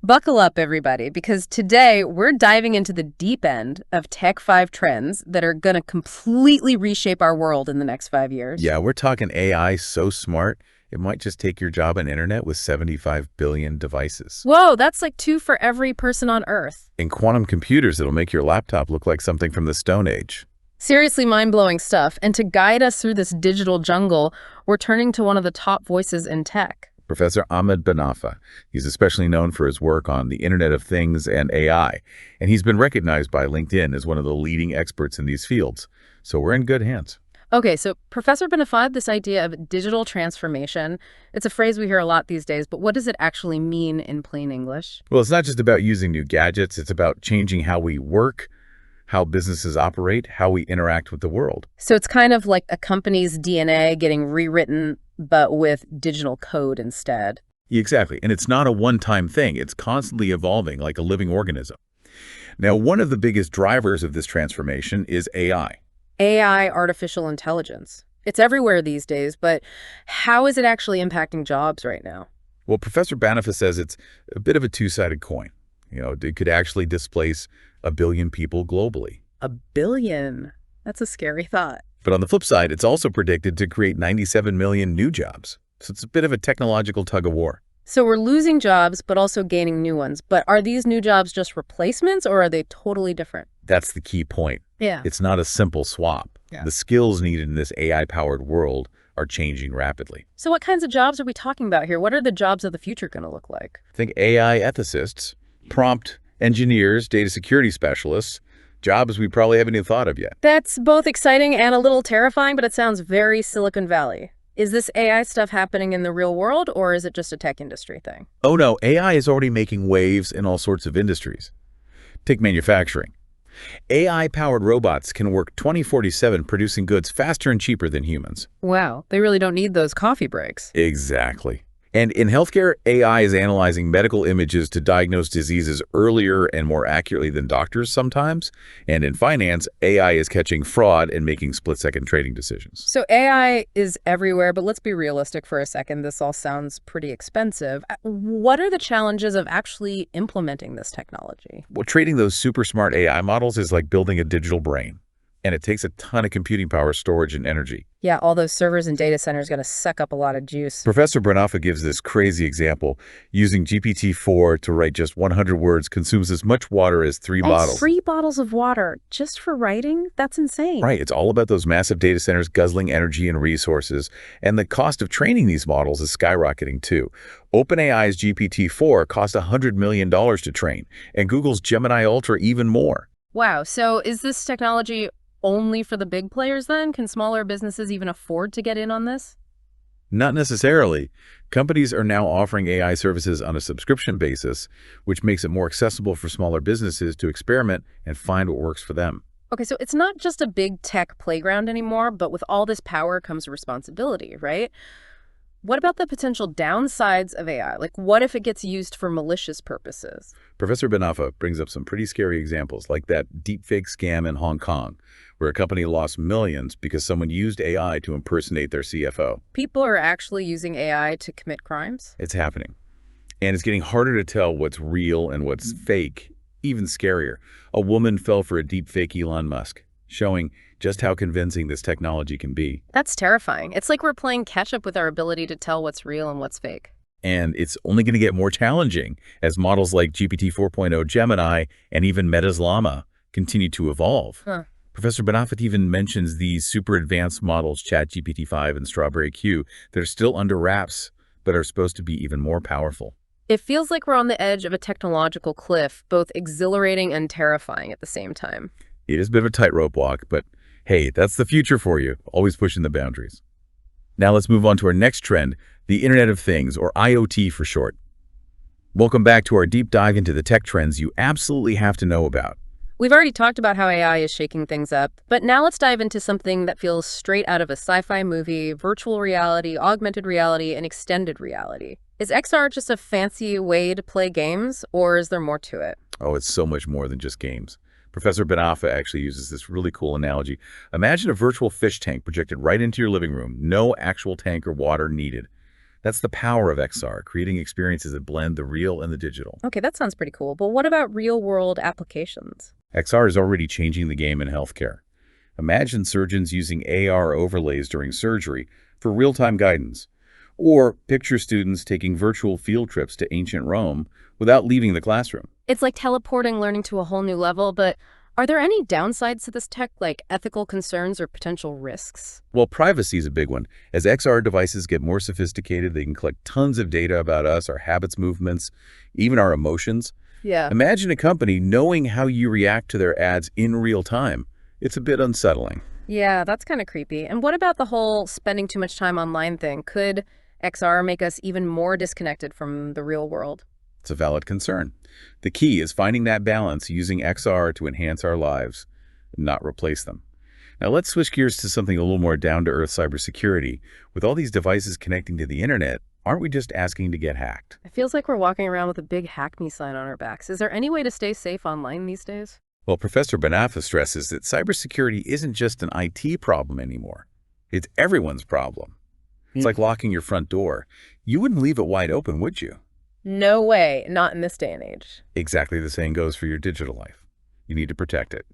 Buckle up, everybody, because today we're diving into the deep end of Tech 5 trends that are going to completely reshape our world in the next 5 years. Yeah, we're talking AI so smart, it might just take your job on internet with 75 billion devices. Whoa, that's like 2 for every person on Earth. And quantum computers that'll make your laptop look like something from the Stone Age. Seriously mind-blowing stuff. And to guide us through this digital jungle, we're turning to one of the top voices in tech. Professor Ahmed Benafa. He's especially known for his work on the Internet of Things and AI, and he's been recognized by LinkedIn as one of the leading experts in these fields. So we're in good hands. Okay, so Professor Benafa, this idea of digital transformation, it's a phrase we hear a lot these days, but what does it actually mean in plain English? Well, it's not just about using new gadgets, it's about changing how we work, how businesses operate, how we interact with the world. So it's kind of like a company's DNA getting rewritten, but with digital code instead. Exactly. And it's not a one-time thing. It's constantly evolving like a living organism. Now, one of the biggest drivers of this transformation is AI. AI, artificial intelligence. It's everywhere these days, but how is it actually impacting jobs right now? Well, Professor Benafa says it's a bit of a two-sided coin. It could actually displace 1 billion people globally. 1 billion? That's a scary thought. But on the flip side, it's also predicted to create 97 million new jobs. So it's a bit of a technological tug-of-war. So we're losing jobs, but also gaining new ones. But are these new jobs just replacements, or are they totally different? That's the key point. Yeah. It's not a simple swap. Yeah. The skills needed in this AI-powered world are changing rapidly. So what kinds of jobs are we talking about here? What are the jobs of the future going to look like? Think AI ethicists, prompt engineers, data security specialists, jobs we probably haven't even thought of yet. That's both exciting and a little terrifying, but it sounds very Silicon Valley. Is this AI stuff happening in the real world, or is it just a tech industry thing? Oh no, AI is already making waves in all sorts of industries. Take manufacturing. AI-powered robots can work 24/7 producing goods faster and cheaper than humans. Wow, they really don't need those coffee breaks. Exactly. And in healthcare, AI is analyzing medical images to diagnose diseases earlier and more accurately than doctors sometimes. And in finance, AI is catching fraud and making split-second trading decisions. So AI is everywhere, but let's be realistic for a second. This all sounds pretty expensive. What are the challenges of actually implementing this technology? Well, trading those super smart AI models is like building a digital brain. And it takes a ton of computing power, storage, and energy. Yeah, all those servers and data centers going to suck up a lot of juice. Professor Benafa gives this crazy example. Using GPT-4 to write just 100 words consumes as much water as 3 bottles. 3 bottles of water just for writing? That's insane. Right. It's all about those massive data centers guzzling energy and resources. And the cost of training these models is skyrocketing too. OpenAI's GPT-4 cost $100 million to train, and Google's Gemini Ultra even more. Wow. So is this technology only for the big players then? Can smaller businesses even afford to get in on this? Not necessarily. Companies are now offering AI services on a subscription basis, which makes it more accessible for smaller businesses to experiment and find what works for them. Okay, so it's not just a big tech playground anymore, but with all this power comes responsibility, right? What about the potential downsides of AI? Like, what if it gets used for malicious purposes? Professor Benafa brings up some pretty scary examples, like that deepfake scam in Hong Kong, where a company lost millions because someone used AI to impersonate their CFO. People are actually using AI to commit crimes? It's happening. And it's getting harder to tell what's real and what's fake. Even scarier, a woman fell for a deepfake Elon Musk, showing just how convincing this technology can be. That's terrifying. It's like we're playing catch-up with our ability to tell what's real and what's fake. And it's only going to get more challenging as models like GPT 4.0 Gemini and even Meta's Llama continue to evolve. Professor Benafa even mentions these super advanced models, ChatGPT 5 and Strawberry Q, that are still under wraps, but are supposed to be even more powerful. It feels like we're on the edge of a technological cliff, both exhilarating and terrifying at the same time. It is a bit of a tightrope walk, but hey, that's the future for you, always pushing the boundaries. Now let's move on to our next trend, the Internet of Things, or IoT for short. Welcome back to our deep dive into the tech trends you absolutely have to know about. We've already talked about how AI is shaking things up, but now let's dive into something that feels straight out of a sci-fi movie: virtual reality, augmented reality, and extended reality. Is XR just a fancy way to play games, or is there more to it? Oh, it's so much more than just games. Professor Benafa actually uses this really cool analogy. Imagine a virtual fish tank projected right into your living room, no actual tank or water needed. That's the power of XR, creating experiences that blend the real and the digital. Okay, that sounds pretty cool. But what about real-world applications? XR is already changing the game in healthcare. Imagine surgeons using AR overlays during surgery for real-time guidance. Or picture students taking virtual field trips to ancient Rome without leaving the classroom. It's like teleporting learning to a whole new level, but are there any downsides to this tech, like ethical concerns or potential risks? Well, privacy is a big one. As XR devices get more sophisticated, they can collect tons of data about us, our habits, movements, even our emotions. Yeah. Imagine a company knowing how you react to their ads in real time. It's a bit unsettling. Yeah, that's kind of creepy. And what about the whole spending too much time online thing? Could XR make us even more disconnected from the real world? It's a valid concern. The key is finding that balance using XR to enhance our lives, not replace them. Now let's switch gears to something a little more down-to-earth cybersecurity. With all these devices connecting to the internet, aren't we just asking to get hacked? It feels like we're walking around with a big hack me sign on our backs. Is there any way to stay safe online these days? Well, Professor Banafa stresses that cybersecurity isn't just an IT problem anymore. It's everyone's problem. It's like locking your front door. You wouldn't leave it wide open, would you? No way, not in this day and age. Exactly the same goes for your digital life. You need to protect it.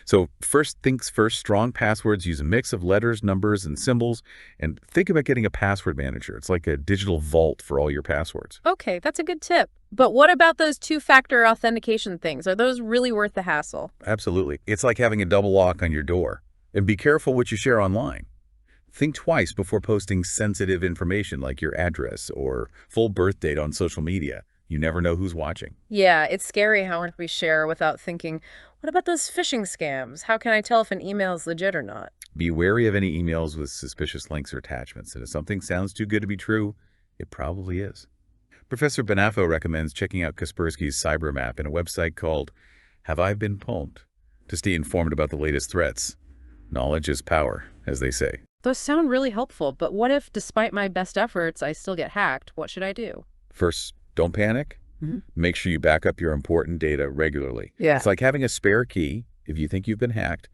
So first things first, strong passwords use a mix of letters, numbers, and symbols. And think about getting a password manager. It's like a digital vault for all your passwords. Okay, that's a good tip. But what about those two-factor authentication things? Are those really worth the hassle? Absolutely. It's like having a double lock on your door. And be careful what you share online. Think twice before posting sensitive information like your address or full birth date on social media. You never know who's watching. Yeah, it's scary how much we share without thinking, what about those phishing scams? How can I tell if an email is legit or not? Be wary of any emails with suspicious links or attachments. And if something sounds too good to be true, it probably is. Professor Banafo recommends checking out Kaspersky's cyber map and a website called Have I Been Pwned to stay informed about the latest threats. Knowledge is power, as they say. Those sound really helpful, but what if, despite my best efforts, I still get hacked? What should I do? First, don't panic. Make sure you back up your important data regularly. Yeah. It's like having a spare key if you think you've been hacked.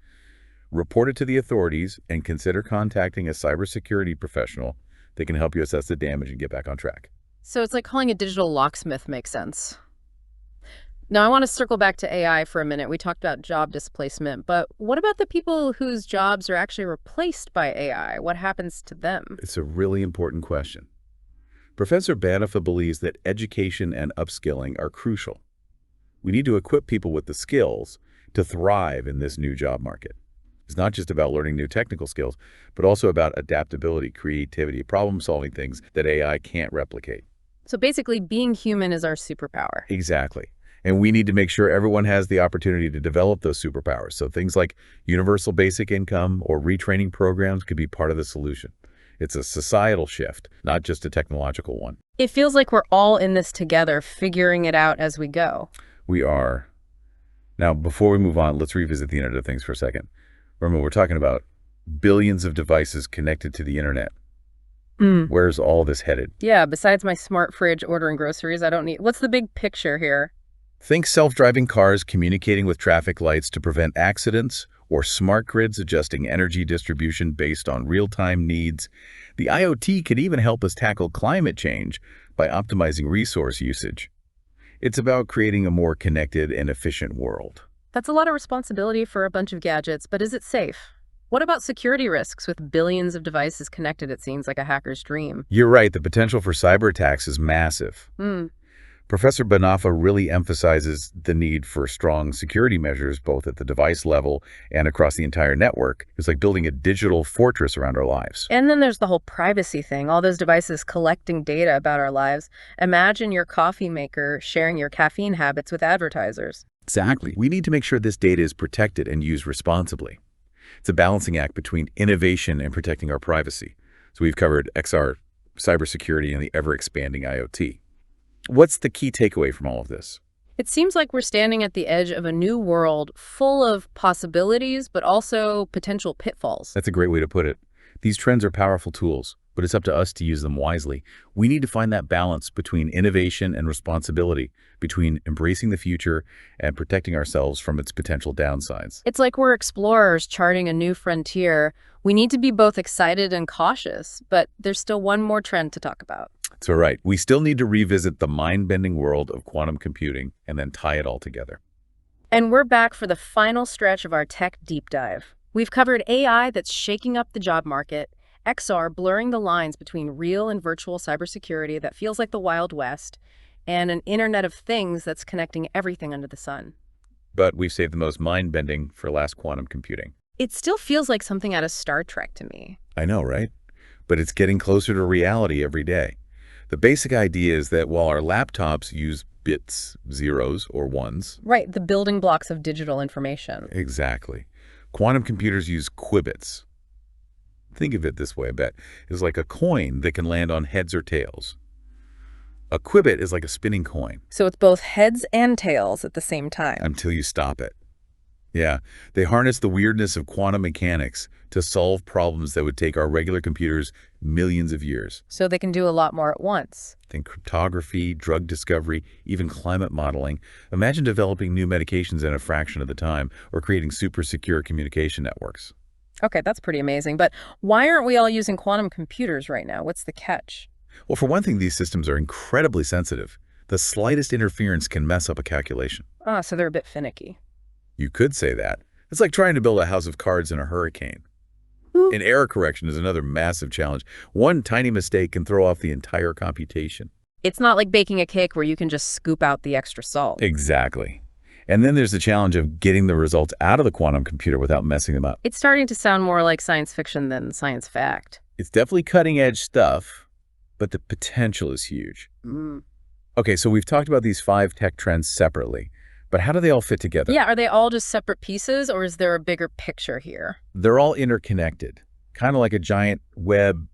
Report it to the authorities and consider contacting a cybersecurity professional that can help you assess the damage and get back on track. So it's like calling a digital locksmith makes sense. Now, I want to circle back to AI for a minute. We talked about job displacement, but what about the people whose jobs are actually replaced by AI? What happens to them? It's a really important question. Professor Banafa believes that education and upskilling are crucial. We need to equip people with the skills to thrive in this new job market. It's not just about learning new technical skills, but also about adaptability, creativity, problem-solving things that AI can't replicate. So basically, being human is our superpower. Exactly. And we need to make sure everyone has the opportunity to develop those superpowers. So things like universal basic income or retraining programs could be part of the solution. It's a societal shift, not just a technological one. It feels like we're all in this together, figuring it out as we go. We are. Now, before we move on, let's revisit the Internet of Things for a second. Remember, we're talking about billions of devices connected to the Internet. Where's all this headed? Yeah, besides my smart fridge ordering groceries, I don't need... What's the big picture here? Think self-driving cars communicating with traffic lights to prevent accidents, or smart grids adjusting energy distribution based on real-time needs. The IoT could even help us tackle climate change by optimizing resource usage. It's about creating a more connected and efficient world. That's a lot of responsibility for a bunch of gadgets, but is it safe? What about security risks with billions of devices connected? It seems like a hacker's dream. You're right, the potential for cyber attacks is massive. Professor Banafa really emphasizes the need for strong security measures, both at the device level and across the entire network. It's like building a digital fortress around our lives. And then there's the whole privacy thing, all those devices collecting data about our lives. Imagine your coffee maker sharing your caffeine habits with advertisers. Exactly. We need to make sure this data is protected and used responsibly. It's a balancing act between innovation and protecting our privacy. So we've covered XR, cybersecurity, and the ever-expanding IoT. What's the key takeaway from all of this? It seems like we're standing at the edge of a new world full of possibilities, but also potential pitfalls. That's a great way to put it. These trends are powerful tools, but it's up to us to use them wisely. We need to find that balance between innovation and responsibility, between embracing the future and protecting ourselves from its potential downsides. It's like we're explorers charting a new frontier. We need to be both excited and cautious, but there's still one more trend to talk about. That's all right. We still need to revisit the mind-bending world of quantum computing and then tie it all together. And we're back for the final stretch of our tech deep dive. We've covered AI that's shaking up the job market, XR blurring the lines between real and virtual cybersecurity that feels like the Wild West, and an Internet of Things that's connecting everything under the sun. But we've saved the most mind-bending for last: quantum computing. It still feels like something out of Star Trek to me. I know, right? But it's getting closer to reality every day. The basic idea is that while our laptops use bits, zeros, or ones. Right, the building blocks of digital information. Exactly. Quantum computers use qubits. Think of it this way, I bet. It's like a coin that can land on heads or tails. A qubit is like a spinning coin. So it's both heads and tails at the same time. Until you stop it. Yeah, they harness the weirdness of quantum mechanics to solve problems that would take our regular computers millions of years. So they can do a lot more at once. Think cryptography, drug discovery, even climate modeling. Imagine developing new medications in a fraction of the time, or creating super secure communication networks. Okay, that's pretty amazing. But why aren't we all using quantum computers right now? What's the catch? Well, for one thing, these systems are incredibly sensitive. The slightest interference can mess up a calculation. Ah, so they're a bit finicky. You could say that. It's like trying to build a house of cards in a hurricane. And error correction is another massive challenge. One tiny mistake can throw off the entire computation. It's not like baking a cake where you can just scoop out the extra salt. Exactly. And then there's the challenge of getting the results out of the quantum computer without messing them up. It's starting to sound more like science fiction than science fact. It's definitely cutting-edge stuff, but the potential is huge. Okay, so we've talked about these 5 tech trends separately, but how do they all fit together? Yeah, are they all just separate pieces, or is there a bigger picture here? They're all interconnected, kind of like a giant web.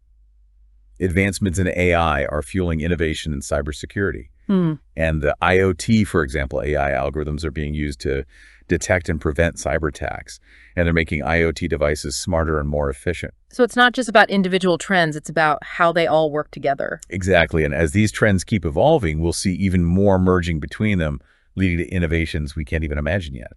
Advancements in AI are fueling innovation in cybersecurity. And the IoT, for example, AI algorithms are being used to detect and prevent cyber attacks. And they're making IoT devices smarter and more efficient. So it's not just about individual trends, it's about how they all work together. Exactly. And as these trends keep evolving, we'll see even more merging between them, leading to innovations we can't even imagine yet.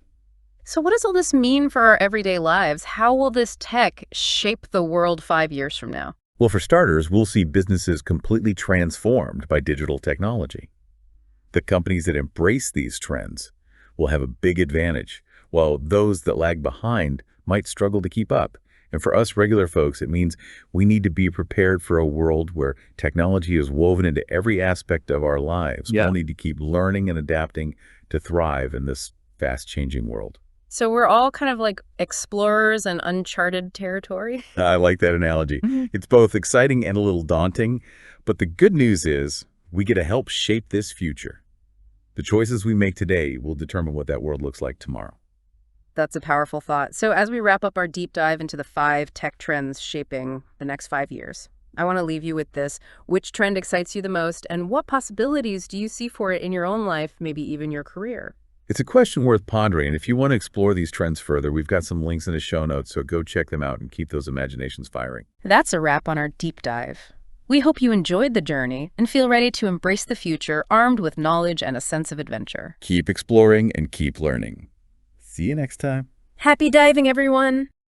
So what does all this mean for our everyday lives? How will this tech shape the world 5 years from now? Well, for starters, we'll see businesses completely transformed by digital technology. The companies that embrace these trends will have a big advantage, while those that lag behind might struggle to keep up. And for us regular folks, it means we need to be prepared for a world where technology is woven into every aspect of our lives. We'll need to keep learning and adapting to thrive in this fast-changing world. So we're all kind of like explorers in uncharted territory? I like that analogy. It's both exciting and a little daunting, but the good news is we get to help shape this future. The choices we make today will determine what that world looks like tomorrow. That's a powerful thought. So as we wrap up our deep dive into the 5 tech trends shaping the next 5 years, I want to leave you with this. Which trend excites you the most, and what possibilities do you see for it in your own life, maybe even your career? It's a question worth pondering, and if you want to explore these trends further, we've got some links in the show notes, so go check them out and keep those imaginations firing. That's a wrap on our deep dive. We hope you enjoyed the journey and feel ready to embrace the future armed with knowledge and a sense of adventure. Keep exploring and keep learning. See you next time. Happy diving, everyone!